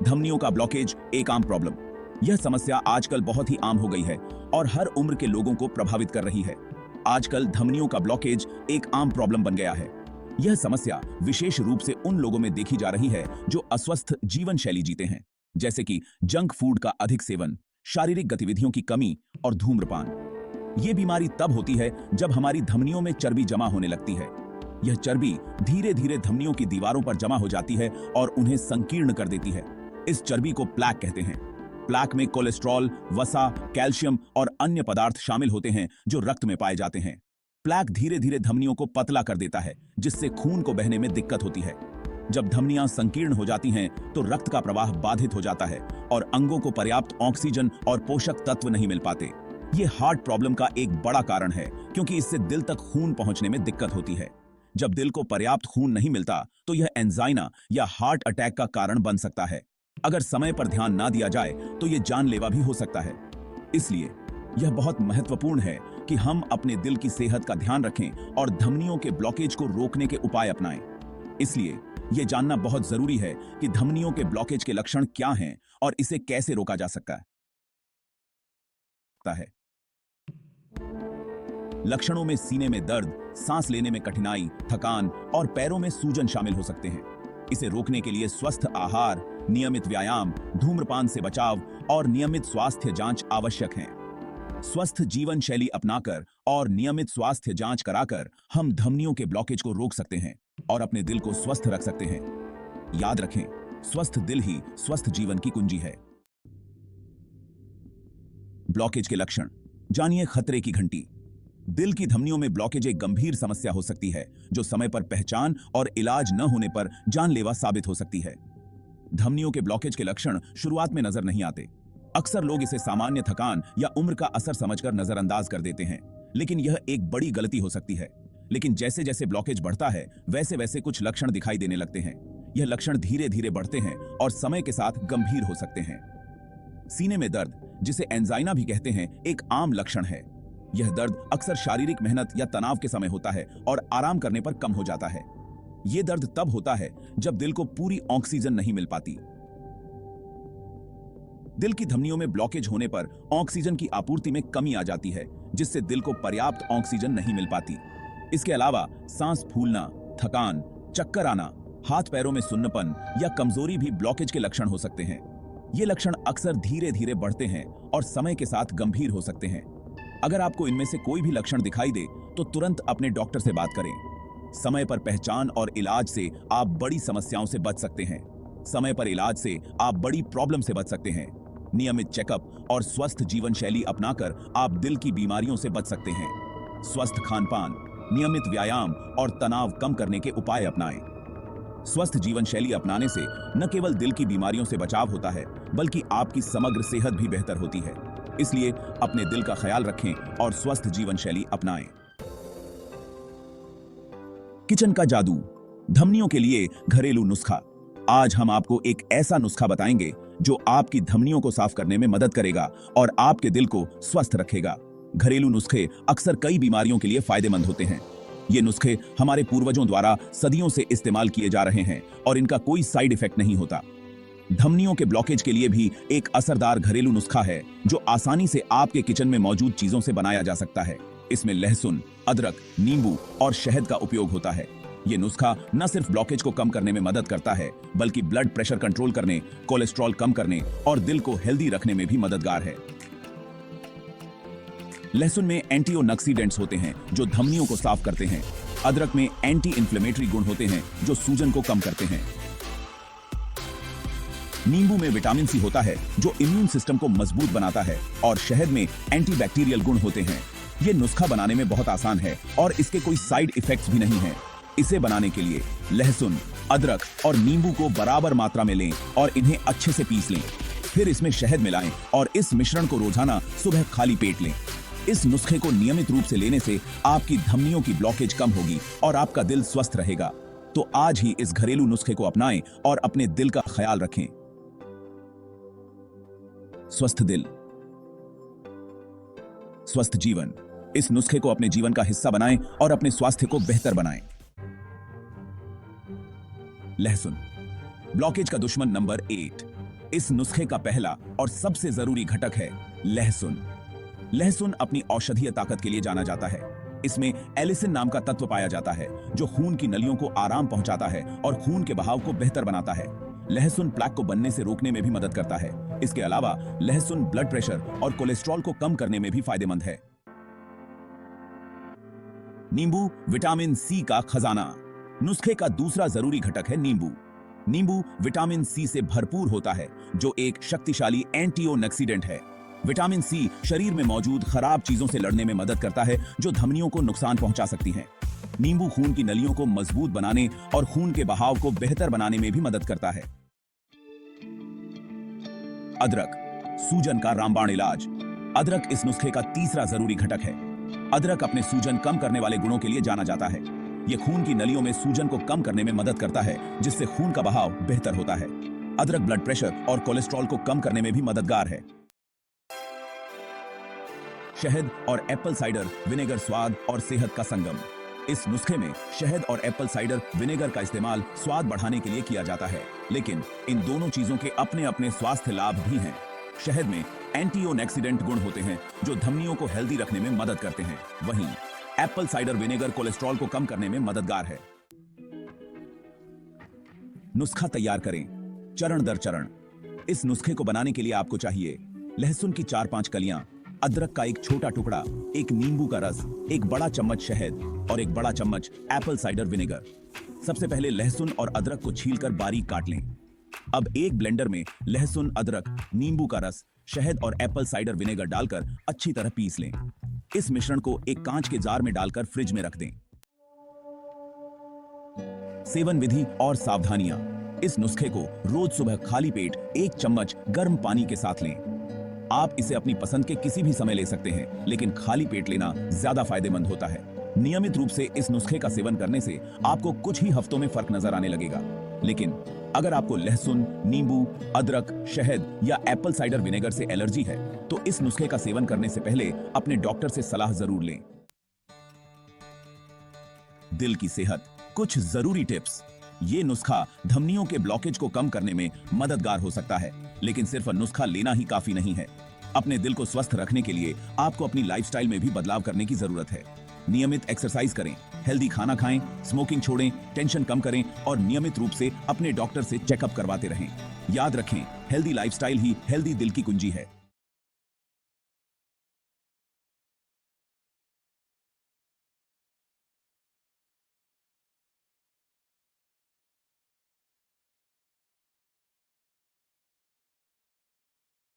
धमनियों का ब्लॉकेज एक आम प्रॉब्लम। यह समस्या आजकल बहुत ही आम हो गई है और हर उम्र के लोगों को प्रभावित कर रही है। आजकल धमनियों का ब्लॉकेज एक आम प्रॉब्लम बन गया है। यह समस्या विशेष रूप से उन लोगों में देखी जा रही है जो अस्वस्थ जीवन शैली जीते हैं, जैसे कि जंक फूड का अधिक सेवन, शारीरिक गतिविधियों की कमी और धूम्रपान। ये बीमारी तब होती है जब हमारी धमनियों में चर्बी जमा होने लगती है। यह चर्बी धीरे धीरे धमनियों की दीवारों पर जमा हो जाती है और उन्हें संकीर्ण कर देती है। इस चर्बी को प्लैक कहते हैं। प्लैक में कोलेस्ट्रॉल, वसा, कैल्शियम और अन्य पदार्थ शामिल होते हैं जो रक्त में पाए जाते हैं। प्लैक धीरे धीरे धमनियों को पतला कर देता है, जिससे खून को बहने में दिक्कत होती है। जब धमनियां संकीर्ण हो जाती हैं तो रक्त का प्रवाह बाधित हो जाता है और अंगों को पर्याप्त ऑक्सीजन और पोषक तत्व नहीं मिल पाते। ये हार्ट प्रॉब्लम का एक बड़ा कारण है, क्योंकि इससे दिल तक खून पहुंचने में दिक्कत होती है। जब दिल को पर्याप्त खून नहीं मिलता तो यह एंजाइना या हार्ट अटैक का कारण बन सकता है। अगर समय पर ध्यान ना दिया जाए तो यह जानलेवा भी हो सकता है। इसलिए यह बहुत महत्वपूर्ण है कि हम अपने दिल की सेहत का ध्यान रखें और धमनियों के ब्लॉकेज को रोकने के उपाय अपनाएं। इसलिए यह जानना बहुत जरूरी है कि धमनियों के ब्लॉकेज के लक्षण क्या हैं और इसे कैसे रोका जा सकता है। लक्षणों में सीने में दर्द, सांस लेने में कठिनाई, थकान और पैरों में सूजन शामिल हो सकते हैं। इसे रोकने के लिए स्वस्थ आहार, नियमित व्यायाम, धूम्रपान से बचाव और नियमित स्वास्थ्य जांच आवश्यक हैं। स्वस्थ जीवन शैली अपनाकर और नियमित स्वास्थ्य जांच कराकर हम धमनियों के ब्लॉकेज को रोक सकते हैं और अपने दिल को स्वस्थ रख सकते हैं। याद रखें, स्वस्थ दिल ही स्वस्थ जीवन की कुंजी है। ब्लॉकेज के लक्षण जानिए। खतरे की घंटी। दिल की धमनियों में ब्लॉकेज एक गंभीर समस्या हो सकती है जो समय पर पहचान और इलाज न होने पर जानलेवा साबित हो सकती है। धमनियों के ब्लॉकेज के लक्षण शुरुआत में नजर नहीं आते। अक्सर लोग इसे सामान्य थकान या उम्र का असर समझकर नजरअंदाज कर देते हैं, लेकिन यह एक बड़ी गलती हो सकती है। लेकिन जैसे जैसे ब्लॉकेज बढ़ता है वैसे वैसे कुछ लक्षण दिखाई देने लगते हैं। यह लक्षण धीरे धीरे बढ़ते हैं और समय के साथ गंभीर हो सकते हैं। सीने में दर्द, जिसे एंजाइना भी कहते हैं, एक आम लक्षण है। यह दर्द अक्सर शारीरिक मेहनत या तनाव के समय होता है और आराम करने पर कम हो जाता है। यह दर्द तब होता है जब दिल को पूरी ऑक्सीजन नहीं मिल पाती। दिल की धमनियों में ब्लॉकेज होने पर ऑक्सीजन की आपूर्ति में कमी आ जाती है, जिससे दिल को पर्याप्त ऑक्सीजन नहीं मिल पाती। इसके अलावा सांस फूलना, थकान, चक्कर आना, हाथ पैरों में सुन्नपन या कमजोरी भी ब्लॉकेज के लक्षण हो सकते हैं। ये लक्षण अक्सर धीरे धीरे बढ़ते हैं और समय के साथ गंभीर हो सकते हैं। अगर आपको इनमें से कोई भी लक्षण दिखाई दे तो तुरंत अपने डॉक्टर से बात करें। समय पर पहचान और इलाज से आप बड़ी समस्याओं से बच सकते हैं। समय पर इलाज से आप बड़ी प्रॉब्लम से बच सकते हैं। नियमित चेकअप और स्वस्थ जीवन शैली अपनाकर आप दिल की बीमारियों से बच सकते हैं। स्वस्थ खानपान, नियमित व्यायाम और तनाव कम करने के उपाय अपनाएं। स्वस्थ जीवन शैली अपनाने से न केवल दिल की बीमारियों से बचाव होता है, बल्कि आपकी समग्र सेहत भी बेहतर होती है। इसलिए अपने दिल का ख्याल रखें और स्वस्थ जीवन शैली अपनाएं। किचन का जादू, धमनियों के लिए घरेलू नुस्खा। आज हम आपको एक ऐसा नुस्खा बताएंगे जो आपकी धमनियों को साफ करने में मदद करेगा और आपके दिल को स्वस्थ रखेगा। घरेलू नुस्खे अक्सर कई बीमारियों के लिए फायदेमंद होते हैं। ये नुस्खे हमारे पूर्वजों द्वारा सदियों से इस्तेमाल किए जा रहे हैं और इनका कोई साइड इफेक्ट नहीं होता। धमनियों के ब्लॉकेज के लिए भी एक असरदार घरेलू नुस्खा है जो आसानी से आपके किचन में मौजूद चीजों से बनाया जा सकता है। इसमें लहसुन, अदरक, नींबू और शहद का उपयोग होता है। ये नुस्खा न सिर्फ ब्लॉकेज को कम करने में मदद करता है, बल्कि ब्लड प्रेशर कंट्रोल करने, कोलेस्ट्रॉल कम करने और दिल को हेल्दी रखने में भी मददगार है। लहसुन में एंटीऑक्सीडेंट्स होते हैं जो धमनियों को साफ करते हैं। अदरक में एंटी इंफ्लेमेटरी गुण होते हैं जो सूजन को कम करते हैं। नींबू में विटामिन सी होता है जो इम्यून सिस्टम को मजबूत बनाता है और शहद में एंटीबैक्टीरियल गुण होते हैं। ये नुस्खा बनाने में बहुत आसान है और इसके कोई साइड इफेक्ट्स भी नहीं हैं। इसे बनाने के लिए लहसुन, अदरक और नींबू को बराबर मात्रा में लें और इन्हें अच्छे से पीस लें। फिर इसमें शहद मिलाएं और इस मिश्रण को रोजाना सुबह खाली पेट लें। इस नुस्खे को नियमित रूप से लेने से आपकी धमनियों की ब्लॉकेज कम होगी और आपका दिल स्वस्थ रहेगा। तो आज ही इस घरेलू नुस्खे को अपनाएं और अपने दिल का ख्याल रखें। स्वस्थ दिल, स्वस्थ जीवन। इस नुस्खे को अपने जीवन का हिस्सा बनाएं और अपने स्वास्थ्य को बेहतर बनाएं। लहसुन। ब्लॉकेज का दुश्मन नंबर 8। इस नुस्खे का पहला और सबसे जरूरी घटक है लहसुन। लहसुन अपनी औषधीय ताकत के लिए जाना जाता है। इसमें एलिसिन नाम का तत्व पाया जाता है जो खून की नलियों को आराम पहुंचाता है और खून के बहाव को बेहतर बनाता है। लहसुन प्लेक को बनने से रोकने में भी मदद करता है। इसके अलावा लहसुन ब्लड प्रेशर और कोलेस्ट्रॉल को कम करने में भी फायदेमंद है। नींबू विटामिन सी का खजाना। नुस्खे का दूसरा जरूरी घटक है नींबू। नींबू विटामिन सी से भरपूर होता है जो एक शक्तिशाली एंटीऑक्सीडेंट है। विटामिन सी शरीर में मौजूद खराब चीजों से लड़ने में मदद करता है जो धमनियों को नुकसान पहुंचा सकती हैं। नींबू खून की नलियों को मजबूत बनाने और खून के बहाव को बेहतर बनाने में भी मदद करता है। अदरक, सूजन का रामबाण इलाज। अदरक इस नुस्खे का तीसरा जरूरी घटक है। अदरक अपने सूजन कम करने वाले गुणों के लिए जाना जाता है। यह खून की नलियों में सूजन को कम करने में मदद करता है जिससे खून का बहाव बेहतर होता है। अदरक ब्लड प्रेशर और कोलेस्ट्रॉल को कम करने में भी मददगार है। शहद और एप्पल साइडर विनेगर स्वाद और सेहत का संगम। इस नुस्खे में शहद और एप्पल साइडर विनेगर का इस्तेमाल स्वाद बढ़ाने के लिए किया जाता है, लेकिन इन दोनों चीजों के अपने अपने स्वास्थ्य लाभ भी हैं। शहद में एंटीऑक्सीडेंट गुण होते हैं जो धमनियों को हेल्दी रखने में मदद करते हैं। वहीं एप्पल साइडर विनेगर कोलेस्ट्रॉल को कम करने में मददगार है। नुस्खा तैयार करें चरण दर चरण। इस नुस्खे को बनाने के लिए आपको चाहिए लहसुन की 4-5 कलियां, अदरक का एक छोटा टुकड़ा, एक नींबू का रस, एक बड़ा चम्मच शहद और एक बड़ा चम्मच एप्पल साइडर विनेगर। सबसे पहले लहसुन और अदरक को छीलकर बारीक काट लें। अब एक ब्लेंडर में लहसुन, अदरक, नींबू का रस, शहद और एप्पल साइडर विनेगर डालकर अच्छी तरह पीस लें। इस मिश्रण को एक कांच के जार में डालकर फ्रिज में रख दें। सेवन विधि और सावधानियां। इस नुस्खे को रोज सुबह खाली पेट 1 चम्मच गर्म पानी के साथ लें। आप इसे अपनी पसंद के किसी भी समय ले सकते हैं, लेकिन खाली पेट लेना ज्यादा फायदेमंद होता है। नियमित रूप से इस नुस्खे का सेवन करने से आपको कुछ ही हफ्तों में फर्क नजर आने लगेगा। लेकिन अगर आपको लहसुन, नींबू, अदरक, शहद या एप्पल साइडर विनेगर से एलर्जी है तो इस नुस्खे का सेवन करने से पहले अपने डॉक्टर से सलाह जरूर लें। दिल की सेहत, कुछ जरूरी टिप्स। ये नुस्खा धमनियों के ब्लॉकेज को कम करने में मददगार हो सकता है, लेकिन सिर्फ नुस्खा लेना ही काफी नहीं है। अपने दिल को स्वस्थ रखने के लिए आपको अपनी लाइफस्टाइल में भी बदलाव करने की जरूरत है। नियमित एक्सरसाइज करें, हेल्दी खाना खाएं, स्मोकिंग छोड़ें, टेंशन कम करें और नियमित रूप से अपने डॉक्टर से चेकअप करवाते रहें। याद रखें, हेल्दी लाइफस्टाइल ही हेल्दी दिल की कुंजी है।